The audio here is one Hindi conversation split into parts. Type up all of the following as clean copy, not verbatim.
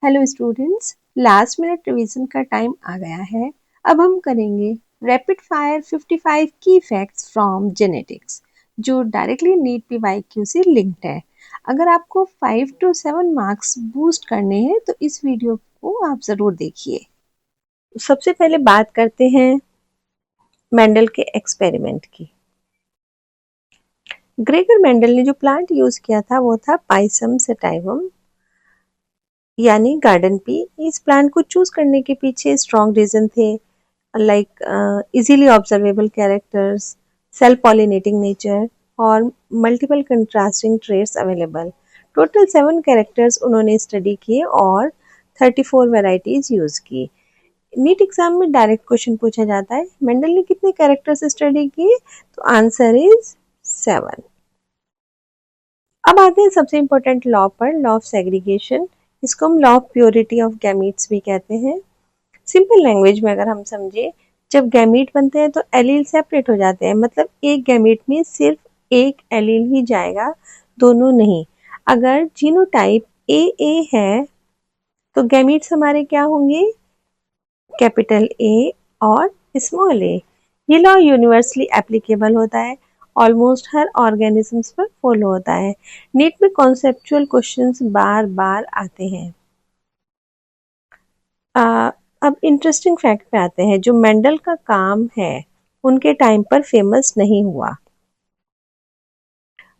Hello students, last minute revision का टाइम आ गया है। अब हम करेंगे रैपिड फायर 55 की फैक्ट्स फ्रॉम जेनेटिक्स जो डायरेक्टली नीट पीवाईक्यू से लिंक्ड है। अगर आपको 5 to 7 मार्क्स बूस्ट करने हैं तो इस वीडियो को आप ज़रूर देखिए। सबसे पहले बात करते हैं मेंडल के एक्सपेरिमेंट की। ग्रेगर मेंडल ने जो प्लांट यूज़ किया था वो था पाइसम सेटाइवम यानी गार्डन पी। इस प्लांट को चूज करने के पीछे स्ट्रॉन्ग रीजन थे, like easily observable characters, self pollinating nature और multiple contrasting traits available. Total 7 characters उन्होंने स्टडी किए और 34 वैरायटीज यूज की। नीट एग्जाम में डायरेक्ट क्वेश्चन पूछा जाता है, मेंडल ने कितने कैरेक्टर्स स्टडी किए? तो आंसर इज 7। अब आते हैं सबसे इम्पोर्टेंट लॉ पर, लॉ ऑफ सेग्रीगेशन। इसको हम law of purity of gametes भी कहते हैं। सिंपल लैंग्वेज में अगर हम समझे, जब गैमीट बनते हैं तो एलील सेपरेट हो जाते हैं, मतलब एक गैमीट में सिर्फ एक एलील ही जाएगा, दोनों नहीं। अगर जीनोटाइप ए है तो गैमीट्स हमारे क्या होंगे? कैपिटल ए और स्मॉल ए। ये लॉ यूनिवर्सली एप्लीकेबल होता है, ऑलमोस्ट हर ऑर्गेनिजम्स पर फॉलो होता है। नीट में कॉन्सेप्चुअल क्वेश्चंस बार बार आते हैं। अब इंटरेस्टिंग फैक्ट पे आते हैं। जो मेंडल का काम है उनके टाइम पर फेमस नहीं हुआ।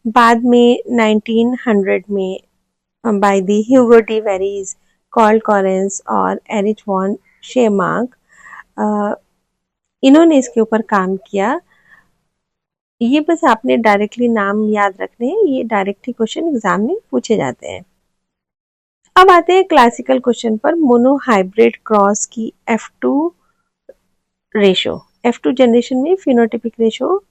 बाद में 1900 में by the Hugo de Vries, Carl Correns और एरिच वॉन शेमार्क, इन्होंने इसके ऊपर काम किया। ये बस आपने डायरेक्टली नाम याद रखने हैं, ये डायरेक्ट ही क्वेश्चन एग्जाम में पूछे जाते हैं। अब आते हैं क्लासिकल क्वेश्चन पर, मोनोहाइब्रिड क्रॉस की F2 रेशो। F2 जनरेशन में फिनोटिपिक रेशो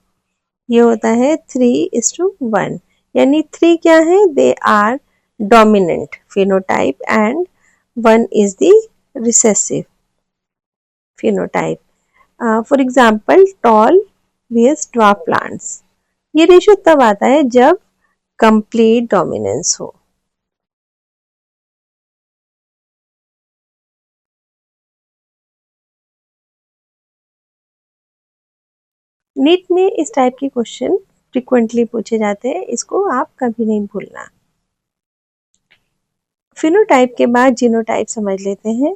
ये होता है 3:1, यानी 3 क्या है? They are dominant phenotype and 1 is the recessive phenotype. For example tall vs dwarf plants। ये रेशो तब आता है जब कंप्लीट डोमिनेंस हो। नीट में इस टाइप के क्वेश्चन फ्रिक्वेंटली पूछे जाते हैं, इसको आप कभी नहीं भूलना। फिनोटाइप के बाद जीनोटाइप समझ लेते हैं।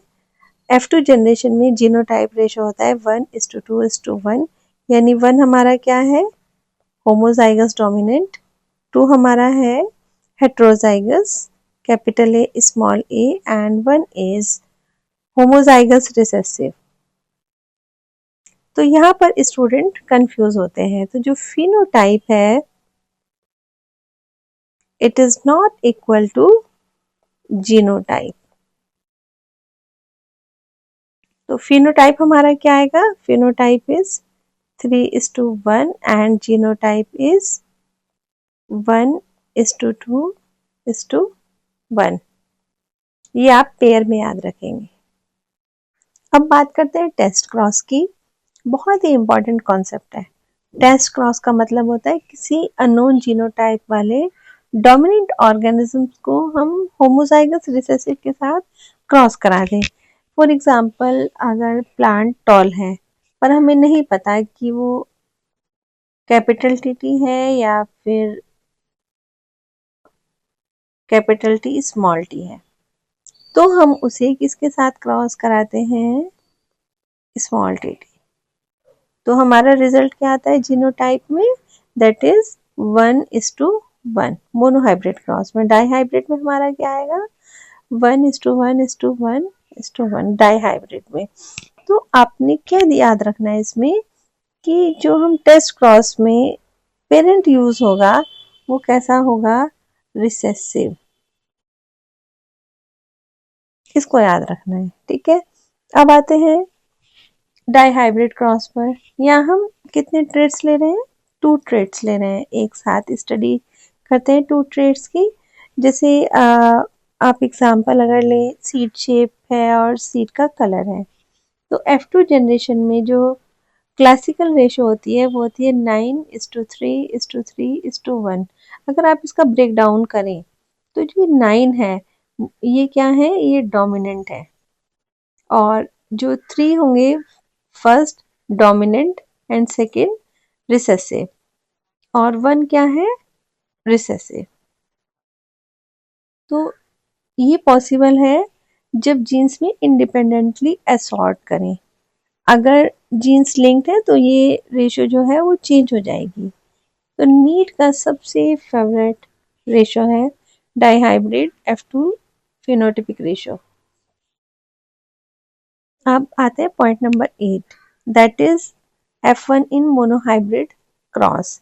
F2 जनरेशन में जीनोटाइप रेशो होता है 1:2:1, यानी 1 हमारा क्या है? होमोजाइगस डोमिनेंट, 2 हमारा है heterozygous capital A small A and 1 is homozygous recessive. तो यहाँ पर स्टूडेंट कंफ्यूज होते हैं। तो जो फिनोटाइप है it is not equal to genotype. तो फिनोटाइप हमारा क्या आएगा? Phenotype is 3:1 and genotype is 1:2:1। ये आप पेयर में याद रखेंगे। अब बात करते हैं टेस्ट क्रॉस की। बहुत ही इंपॉर्टेंट कॉन्सेप्ट है। टेस्ट क्रॉस का मतलब होता है किसी अननोन जीनोटाइप वाले डोमिनेंट ऑर्गेनिजम्स को हम होमोजाइगस रिसेसिव के साथ क्रॉस करा दें। फॉर एग्जाम्पल, अगर प्लांट टॉल है पर हमें नहीं पता कि वो कैपिटल टी है या फिर कैपिटल टी स्मॉल टी है, तो हम उसे किसके साथ क्रॉस कराते हैं? Small T. तो हमारा रिजल्ट क्या आता है जीनोटाइप में? That is 1:1। मोनोहाइब्रिड क्रॉस में। डाईहाइब्रिड में हमारा क्या आएगा? 1:1:1:1। डाईहाइब्रिड में। तो आपने क्या याद रखना है इसमें कि जो हम टेस्ट क्रॉस में पेरेंट यूज होगा वो कैसा होगा? रिसेसिव। इसको याद रखना है, ठीक है। अब आते हैं डाईहाइब्रिड क्रॉस पर। यहाँ हम कितने ट्रेड्स ले रहे हैं? 2 ट्रेड्स ले रहे हैं। एक साथ स्टडी करते हैं 2 ट्रेड्स की। जैसे आप एग्जांपल अगर ले, सीड शेप है और सीड का कलर है, तो F2 जनरेशन में जो क्लासिकल रेशो होती है वो होती है 9:3:3:1। अगर आप इसका ब्रेक डाउन करें तो जो 9 है ये क्या है, ये डोमिनेंट है। और जो 3 होंगे, first dominant and second recessive, और 1 क्या है, रिसेसिव। तो ये पॉसिबल है जब जीन्स में इंडिपेंडेंटली असॉर्ट करें। अगर जीन्स लिंक्ड है तो ये रेशो जो है वो चेंज हो जाएगी। तो नीट का सबसे फेवरेट रेशो है डाइहाइब्रिड F2 फिनोटिपिक रेशो। अब आते हैं point number 8, that is F1 in monohybrid cross.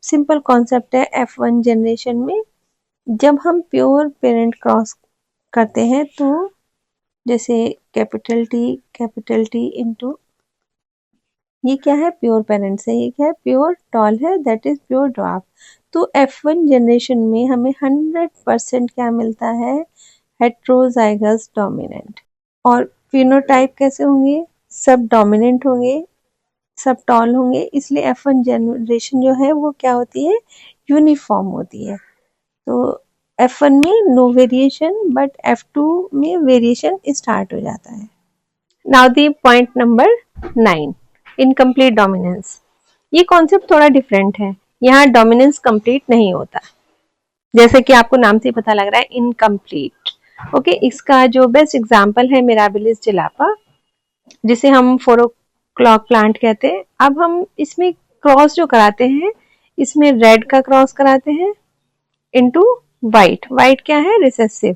Simple concept है F1 जनरेशन में जब हम प्योर पेरेंट क्रॉस करते हैं तो जैसे कैपिटल टी इंटू, ये क्या है, प्योर पेरेंट्स है, ये क्या है, प्योर टॉल है, दैट इज प्योर ड्वार्फ। तो F1 जनरेशन में हमें 100% क्या मिलता है, हेट्रोजाइगस डोमिनेंट। और फिनोटाइप कैसे होंगे, सब डोमिनेंट होंगे, सब टॉल होंगे, इसलिए F1 जनरेशन जो है वो क्या होती है, यूनिफॉर्म होती है। तो F1 में नो वेरिएशन बट F2 में वेरिएशन स्टार्ट हो जाता है। Now the point number 9, incomplete dominance. ये कॉन्सेप्ट थोड़ा डिफरेंट है, यहाँ डोमिनेंस कंप्लीट नहीं होता, जैसे कि आपको नाम से पता लग रहा है इनकम्प्लीट। ओके, इसका जो बेस्ट एग्जांपल है मिराबिलिस जिलापा, जिसे हम 4 o'clock प्लांट कहते हैं। अब हम इसमें क्रॉस जो कराते हैं, इसमें रेड का क्रॉस कराते हैं इनटू वाइट। वाइट क्या है, रिसेसिव।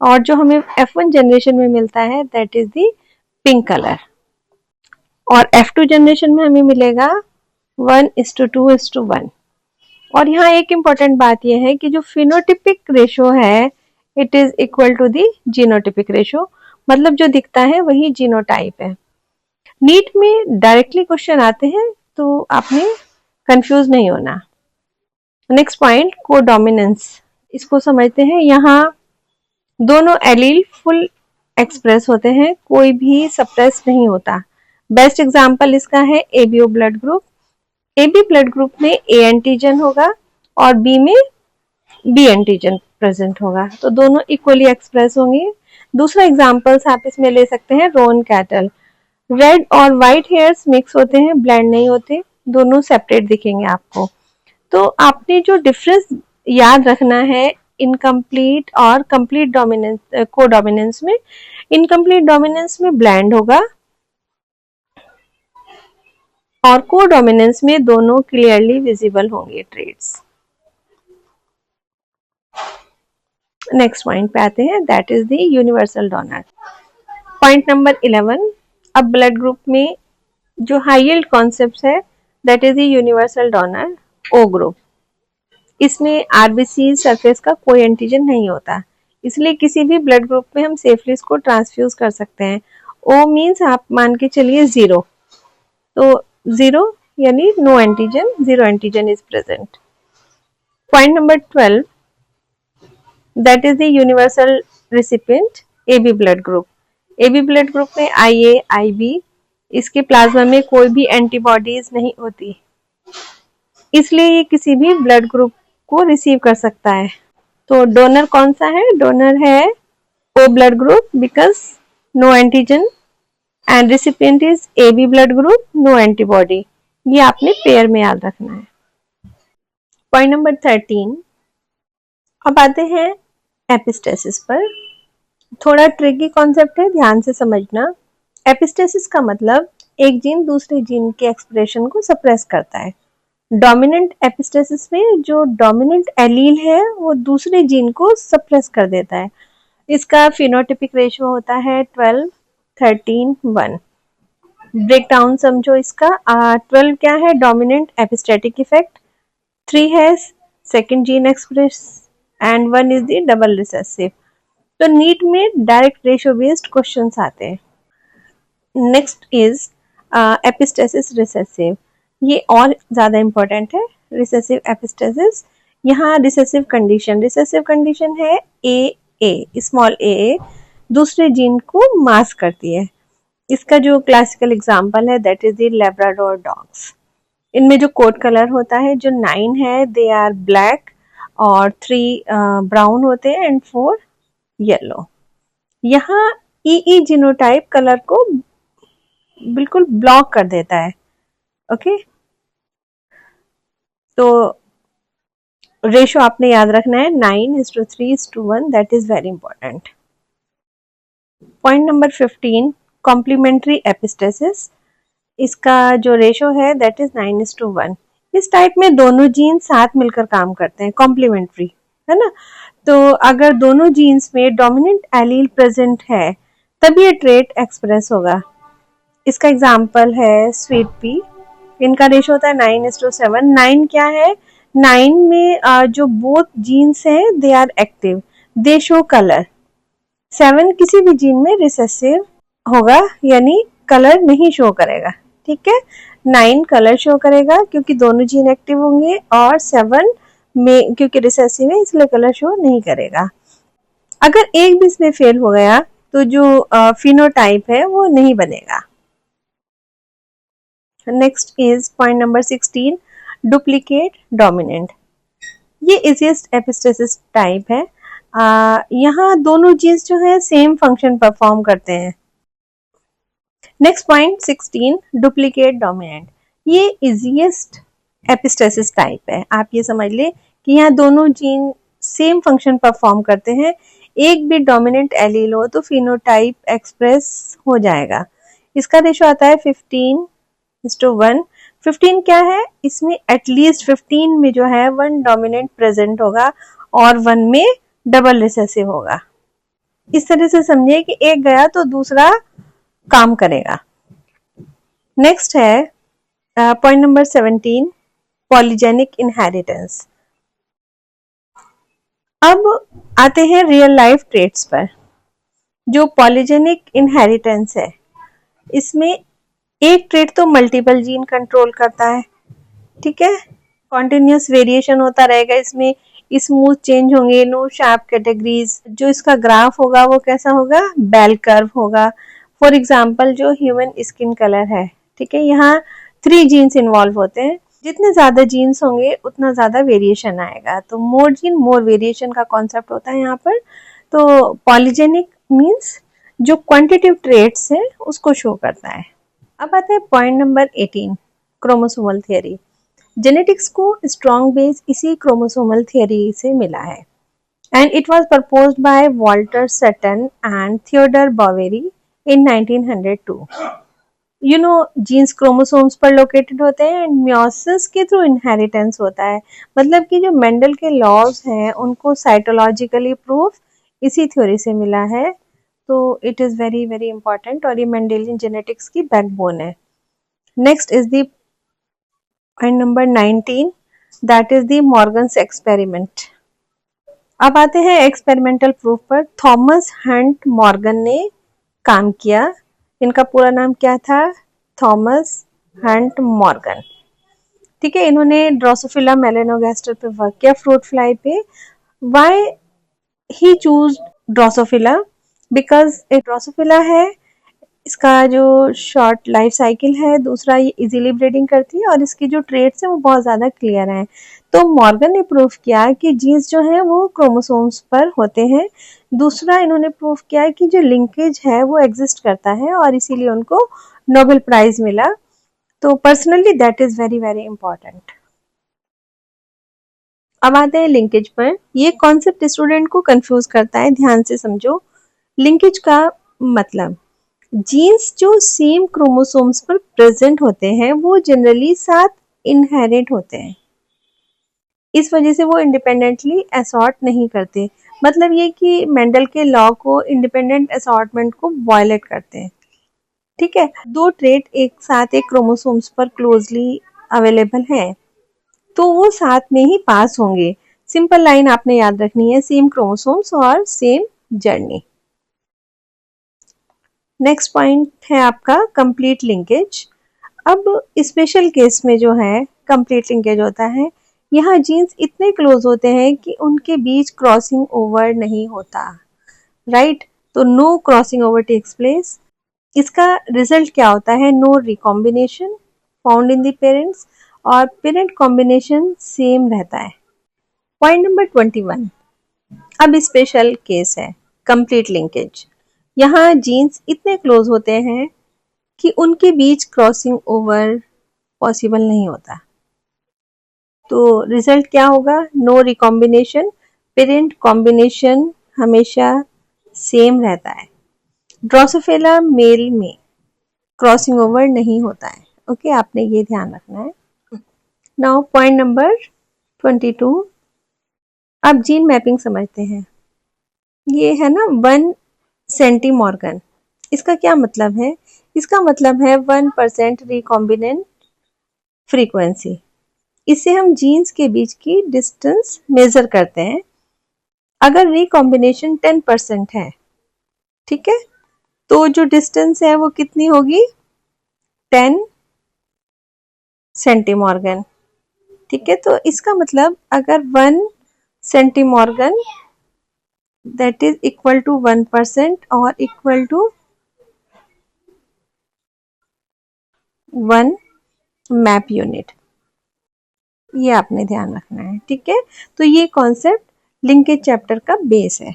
और जो हमें F1 जनरेशन में मिलता है that is the pink colour. और F2 जनरेशन में हमें मिलेगा 1:2:1। और यहाँ एक इम्पॉर्टेंट बात यह है कि जो फिनोटिपिक रेशो है it is equal to the genotypic ratio, मतलब जो दिखता है वही जीनोटाइप है। नीट में डायरेक्टली क्वेश्चन आते हैं तो आपने कंफ्यूज नहीं होना। Next point, codominance. इसको समझते हैं। यहाँ दोनों एलील फुल एक्सप्रेस होते हैं, कोई भी सप्रेस नहीं होता। बेस्ट एग्जांपल इसका है ABO blood group. AB blood group में ए एंटीजन होगा और बी में बी एंटीजन प्रेजेंट होगा, तो दोनों इक्वली एक्सप्रेस होंगे। दूसरा एग्जांपल्स आप इसमें ले सकते हैं रोन कैटल। रेड और व्हाइट हेयर्स मिक्स होते हैं, ब्लेंड नहीं होते, दोनों सेपरेट दिखेंगे आपको। तो आपने जो डिफरेंस याद रखना है इनकम्प्लीट और कंप्लीट डोमिनेंस, कोडोमिनेंस में। इनकम्प्लीट डोमिनेंस में ब्लेंड होगा और कोडोमिनेंस में दोनों क्लियरली विजिबल होंगे ट्रेड्स। नेक्स्ट पॉइंट पे आते हैं, that is the universal donor. Point number 11, अब ब्लड ग्रुप में जो हाई यील्ड कॉन्सेप्ट है that is the universal donor O group. इसमें आरबीसी सरफेस का कोई एंटीजन नहीं होता, इसलिए किसी भी ब्लड ग्रुप में हम सेफली इसको ट्रांसफ्यूज कर सकते हैं। ओ मीन्स आप मान के चलिए 0, तो 0 यानी no antigen, 0 antigen is present. Point number 12, that is the universal recipient AB blood group. AB blood group में IA IB, इसके प्लाज्मा में कोई भी एंटीबॉडीज नहीं होती, इसलिए ये किसी भी ब्लड ग्रुप को रिसीव कर सकता है। तो डोनर कौन सा है, डोनर है O blood group because no antigen, and recipient is AB blood group, no antibody. ये आपने पेयर में याद रखना है। पॉइंट नंबर 13, अब आते हैं एपिस्टेसिस पर। थोड़ा ट्रिकी कॉन्सेप्ट है, ध्यान से समझना। एपिस्टेसिस का मतलब एक जीन दूसरे जीन के एक्सप्रेशन को सप्रेस करता है। डोमिनेंट एपिस्टेसिस में जो डोमिनेंट एलील है वो दूसरे जीन को सप्रेस कर देता है। इसका फिनोटिपिक रेशियो होता है 12 13 1। ब्रेक डाउन समझो इसका। 12 क्या है, डोमिनेंट एपिस्टेटिक इफेक्ट, 3 है second gene express and 1 is the double recessive. तो नीट में डायरेक्ट रेशियो बेस्ड क्वेश्चंस आते हैं। नेक्स्ट इज एपिस्टेसिस रिसेसिव, ये और ज्यादा इंपॉर्टेंट है। रिसेसिव एपिस्टेसिस, यहाँ रिसेसिव कंडीशन है ए स्मॉल ए दूसरे जीन को मास्क करती है। इसका जो क्लासिकल एग्जांपल है that is the Labrador dogs. इनमें जो कोट कलर होता है, जो 9 है दे आर ब्लैक और 3 ब्राउन होते हैं एंड 4 येलो। यहाँ ई जीनोटाइप कलर को बिल्कुल ब्लॉक कर देता है। ओके, तो रेशो आपने याद रखना है 9:3:1, that is very important. Point number 15, complementary epistasis. इसका जो रेशो है दैट इज 9:1। इस टाइप में दोनों जीन साथ मिलकर काम करते हैं, कॉम्प्लीमेंट्री, है ना। तो अगर दोनों जीन्स में डोमिनेंट एलील प्रेजेंट है तभी ये ट्रेट एक्सप्रेस होगा। इसका एग्जाम्पल है स्वीट पी। इनका रेशो होता है 9:7। 9 क्या है, 9 में जो बोथ जीन्स हैं they are active, they show colour. 7 किसी भी जीन में रिसेसिव होगा, यानी कलर नहीं शो करेगा। ठीक है, 9 कलर शो करेगा क्योंकि दोनों जीन एक्टिव होंगे, और 7 में क्योंकि रिसेसिव है इसलिए कलर शो नहीं करेगा। अगर एक भी इसमें फेल हो गया तो जो फिनोटाइप है वो नहीं बनेगा। Next is point number 16, duplicate dominant. ये इजीएस्ट एपिस्टेसिस टाइप है। यहाँ दोनों जीन्स जो है सेम फंक्शन परफॉर्म करते हैं। Next point 16, duplicate dominant. ये इजीएस्ट एपिस्टेसिस टाइप है। आप ये समझ ले कि यहाँ दोनों जीन सेम फंक्शन परफॉर्म करते हैं, एक भी डोमिनेंट एलील हो तो फिनोटाइप एक्सप्रेस हो जाएगा। इसका रेशो आता है 15:1। 15 क्या है, इसमें एटलीस्ट 15 में जो है 1 डोमिनेंट प्रेजेंट होगा और 1 में डबल रिसेसिव होगा। इस तरह से समझिए कि एक गया तो दूसरा काम करेगा। नेक्स्ट है पॉइंट नंबर 17, पॉलीजेनिक इनहेरिटेंस। अब आते हैं रियल लाइफ ट्रेट्स पर। जो पॉलीजेनिक इनहेरिटेंस है इसमें एक ट्रेट तो मल्टीपल जीन कंट्रोल करता है, ठीक है। कॉन्टिन्यूस वेरिएशन होता रहेगा इसमें, स्मूथ चेंज होंगे, नो शार्प कैटेगरीज। जो इसका ग्राफ होगा वो कैसा होगा, बेल कर्व होगा। फॉर एग्जांपल जो ह्यूमन स्किन कलर है, ठीक है, यहाँ 3 जीन्स इन्वॉल्व होते हैं। जितने ज्यादा जीन्स होंगे उतना ज्यादा वेरिएशन आएगा, तो मोर जीन मोर वेरिएशन का कॉन्सेप्ट होता है यहाँ पर। तो पॉलीजेनिक मीन्स जो क्वांटिटिव ट्रेट्स है उसको शो करता है। अब आता है point number 18, chromosomal theory. Genetics को स्ट्रॉन्ग बेस इसी क्रोमोसोमल थियरी से मिला है, and it was proposed by Walter Sutton and Theodor Boveri in 1902। You know, genes chromosomes पर लोकेटेड होते हैं एंड मियोसिस के थ्रू इनहेरिटेंस होता है। मतलब कि जो मेंडल के लॉज हैं उनको साइटोलॉजिकली प्रूफ इसी थ्योरी से मिला है। तो it is very very important और ये मेंडेलियन जेनेटिक्स की बैकबोन है। Next is the point number 19, that is the Morgan's experiment. अब आते हैं एक्सपेरिमेंटल प्रूफ पर। थॉमस हंट मॉर्गन ने काम किया। इनका पूरा नाम क्या था, थॉमस हंट मॉर्गन, ठीक है। इन्होंने ड्रोसोफिला मेलेनोगास्टर पे वर्क किया, फ्रूट फ्लाई पे। Why he choose Drosophila, because एक ड्रोसोफिला है, इसका जो शॉर्ट लाइफ साइकिल है, दूसरा ये इजीली ब्रीडिंग करती है और इसकी जो ट्रेट्स हैं वो बहुत ज़्यादा क्लियर हैं। तो मॉर्गन ने प्रूव किया कि जीन्स जो है वो क्रोमोसोम्स पर होते हैं। दूसरा इन्होंने प्रूव किया कि जो लिंकेज है वो एग्जिस्ट करता है और इसीलिए उनको नोबेल प्राइज मिला। तो personally that is very very important. अब आते हैं लिंकेज पर। ये कॉन्सेप्ट स्टूडेंट को कंफ्यूज करता है, ध्यान से समझो। लिंकेज का मतलब, जीन्स जो सेम क्रोमोसोम्स पर प्रेजेंट होते हैं वो जनरली साथ इनहेरिट होते हैं, इस वजह से वो इंडिपेंडेंटली असॉर्ट नहीं करते। मतलब ये कि मेंडल के लॉ को, इंडिपेंडेंट असॉर्टमेंट को वायलेट करते हैं, ठीक है। दो ट्रेट एक साथ एक क्रोमोसोम्स पर क्लोजली अवेलेबल है तो वो साथ में ही पास होंगे। सिंपल लाइन आपने याद रखनी है, सेम क्रोमोसोम्स और सेम जर्नी। नेक्स्ट पॉइंट है आपका कंप्लीट लिंकेज। अब स्पेशल केस में जो है कंप्लीट लिंकेज होता है, यहाँ जीन्स इतने क्लोज होते हैं कि उनके बीच क्रॉसिंग ओवर नहीं होता, राइट। तो no crossing over takes place. इसका रिजल्ट क्या होता है, no recombination found in the parents, और पेरेंट कॉम्बिनेशन सेम रहता है। पॉइंट नंबर 21, अब स्पेशल केस है। Complete linkage. यहाँ जीन्स इतने क्लोज होते हैं कि उनके बीच क्रॉसिंग ओवर पॉसिबल नहीं होता। तो रिजल्ट क्या होगा? No recombination. पेरेंट कॉम्बिनेशन हमेशा सेम रहता है। ड्रोसोफिला मेल में क्रॉसिंग ओवर नहीं होता है। ओके, आपने ये ध्यान रखना है। नाउ पॉइंट नंबर 22, अब जीन मैपिंग समझते हैं। ये है ना 1 सेंटीमॉर्गन। इसका क्या मतलब है? इसका मतलब है 1% रिकॉम्बिनेंट फ्रीक्वेंसी। इससे हम जीन्स के बीच की डिस्टेंस मेजर करते हैं। अगर रिकॉम्बिनेशन 10% है, ठीक है, तो जो डिस्टेंस है वो कितनी होगी? 10 सेंटीमॉर्गन। ठीक है, तो इसका मतलब अगर 1 सेंटीमॉर्गन दैट इज इक्वल टू 1% और इक्वल टू 1 मैप यूनिट, ये आपने ध्यान रखना है। ठीक है, तो ये कॉन्सेप्ट लिंकेज चैप्टर का बेस है।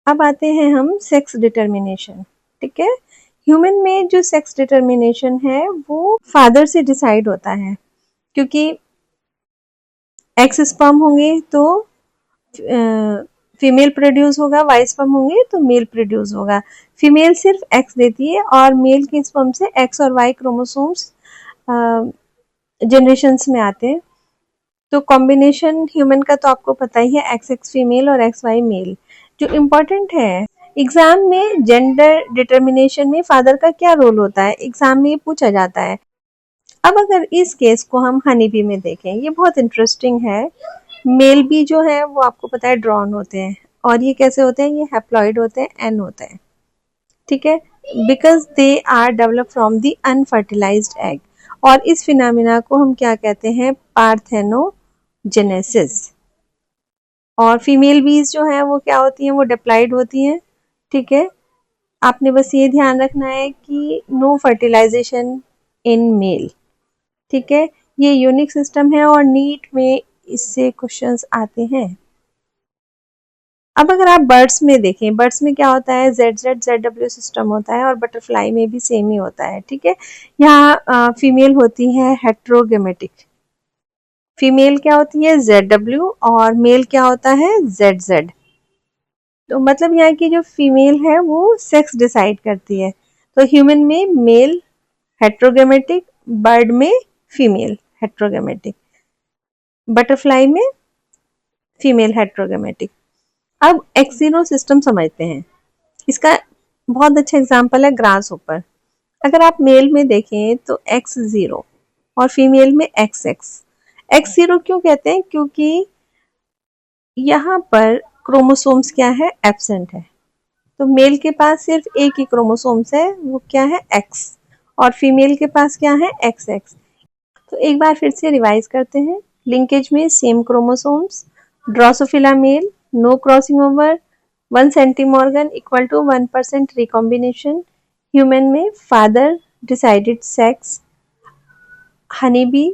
अब आते हैं हम सेक्स डिटर्मिनेशन। ठीक है, ह्यूमन में जो सेक्स डिटर्मिनेशन है वो फादर से डिसाइड होता है, क्योंकि एक्स स्पर्म होंगे तो फीमेल प्रोड्यूस होगा, वाई स्पर्म होंगे तो मेल प्रोड्यूस होगा। फीमेल सिर्फ एक्स देती है और मेल के स्पर्म से एक्स और वाई क्रोमोसोम्स जनरेशन्स में आते हैं। तो कॉम्बिनेशन ह्यूमन का तो आपको पता ही है, एक्स एक्स फीमेल और एक्स वाई मेल। जो इम्पोर्टेंट है एग्जाम में, जेंडर डिटर्मिनेशन में फादर का क्या रोल होता है, एग्जाम में ये पूछा जाता है। अब अगर इस केस को हम हनी बी में देखें, ये बहुत इंटरेस्टिंग है। मेल बी जो है वो आपको पता है ड्रॉन होते हैं, और ये कैसे होते हैं? ये हैप्लॉइड होते हैं, एन होते हैं। ठीक है, because they are develop from the unfertilised egg. और इस फिनोमिना को हम क्या कहते हैं? पार्थेनोजेनेसिस। और फीमेल बीज जो है वो क्या होती हैं? वो डिप्लॉइड होती हैं। ठीक है, आपने बस ये ध्यान रखना है कि नो फर्टिलाइजेशन इन मेल। ठीक है, ये यूनिक सिस्टम है और नीट में इससे क्वेश्चंस आते हैं। अब अगर आप बर्ड्स में देखें, बर्ड्स में क्या होता है? ZZ ZW सिस्टम होता है, और बटरफ्लाई में भी सेम ही होता है। ठीक है, यहाँ फीमेल होती है हेट्रोगेमेटिक। फीमेल क्या होती है? ZW, और मेल क्या होता है? ZZ। तो मतलब यहाँ की जो फीमेल है वो सेक्स डिसाइड करती है। तो ह्यूमन में मेल हेट्रोगेमेटिक, बर्ड में फीमेल हेट्रोगेमेटिक, बटरफ्लाई में फीमेल हेट्रोगेमेटिक। अब एक्सिनो सिस्टम समझते हैं। इसका बहुत अच्छा एग्जांपल है ग्रास होपर। अगर आप मेल में देखें तो X0 और फीमेल में XX। X0 क्यों कहते हैं? क्योंकि यहाँ पर क्रोमोसोम्स क्या है? एब्सेंट है। तो मेल के पास सिर्फ एक ही क्रोमोसोम्स है, वो क्या है? X। और फीमेल के पास क्या है? XX। तो एक बार फिर से रिवाइज करते हैं। लिंकेज में same chromosomes, Drosophila male, no crossing over, 1 centimorgan equal to 1% recombination. Human में father decided sex. Honey bee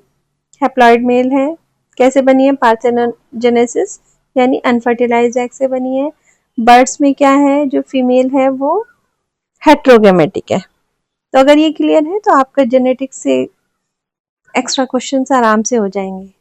haploid male है। कैसे बनी है? पार्थेनोजेनेसिस, यानी अनफर्टिलाइज्ड एग से बनी है। बर्ड्स में क्या है? जो फीमेल है वो हेट्रोगेमेटिक है। तो अगर ये क्लियर है तो आपका जेनेटिक्स से एक्स्ट्रा क्वेश्चंस आराम से हो जाएंगे।